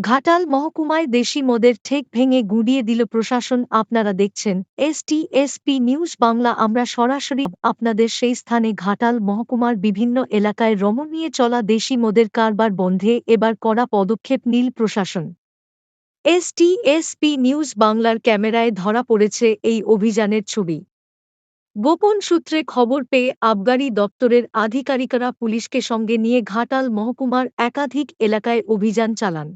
ঘাটাল মহকুমায় দেশি মদের ঠেক ভেঙে গুঁড়িয়ে দিল প্রশাসন। আপনারা দেখছেন এসটিএসপি নিউজ বাংলা। আমরা সরাসরি আপনাদের সেই স্থানে ঘাটাল মহকুমার বিভিন্ন এলাকায় রমণীয়ে চলা দেশি মদের কারবার বন্ধে এবার কড়া পদক্ষেপ নিল প্রশাসন। এসটিএসপি নিউজ বাংলার ক্যামেরায় ধরা পড়েছে এই অভিযানের ছবি। গোপন সূত্রে খবর পেয়ে আবগারি দপ্তরের আধিকারিকরা পুলিশকে সঙ্গে নিয়ে ঘাটাল মহকুমার একাধিক এলাকায় অভিযান চালান।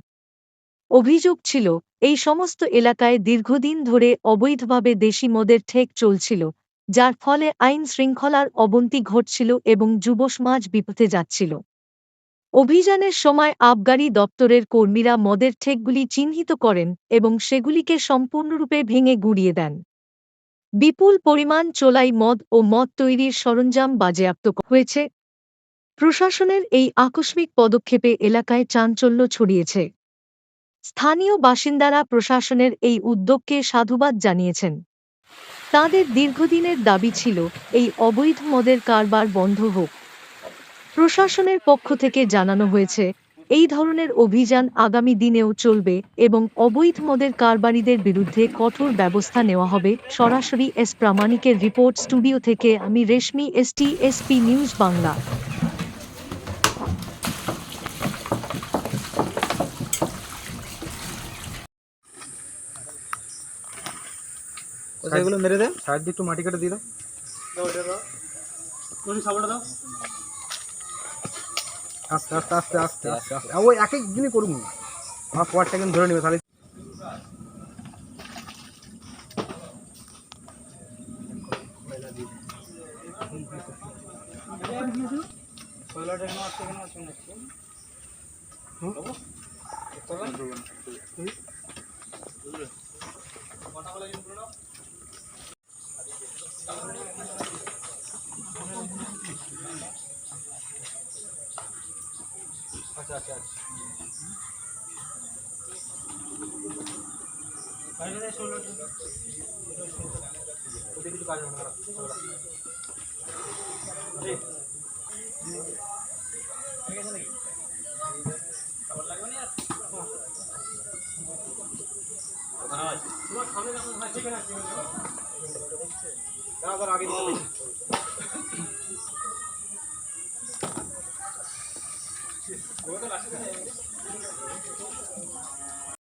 অভিযোগ ছিল, এই সমস্ত এলাকায় দীর্ঘদিন ধরে অবৈধভাবে দেশি মদের ঠেক চলছিল, যার ফলে আইন শৃঙ্খলার অবনতি ঘটছিল এবং যুবসমাজ বিপথে যাচ্ছিল। অভিযানের সময় আবগারি দপ্তরের কর্মীরা মদের ঠেকগুলি চিহ্নিত করেন এবং সেগুলিকে সম্পূর্ণরূপে ভেঙে গুঁড়িয়ে দেন। বিপুল পরিমাণ চোলাই মদ ও মদ তৈরির সরঞ্জাম বাজেয়াপ্ত হয়েছে। প্রশাসনের এই আকস্মিক পদক্ষেপে এলাকায় চাঞ্চল্য ছড়িয়েছে। স্থানীয় বাসিন্দারা প্রশাসনের এই উদ্যোগকে সাধুবাদ জানিয়েছেন। তাঁদের দীর্ঘদিনের দাবি ছিল, এই অবৈধ মদের কারবার বন্ধ হোক। প্রশাসনের পক্ষ থেকে জানানো হয়েছে, এই ধরনের অভিযান আগামী দিনেও চলবে এবং অবৈধ মদের কারবারিদের বিরুদ্ধে কঠোর ব্যবস্থা নেওয়া হবে। সরাসরি এস প্রামাণিকের রিপোর্ট, স্টুডিও থেকে আমি রেশমি, এসটিএসপি নিউজ বাংলা। এগুলো মেরে দে, সাইড দিয়ে একটু মাটি কেটে দিয়ে দাও। আস্তে আস্তে আস্তে আস্তে আস্তে আস্তে ওই এক এক দিনই করুন, আমার পরটা কিন্তু ধরে নেবে তাহলে। আচ্ছা আচ্ছা কিছু কাজ হবে আগে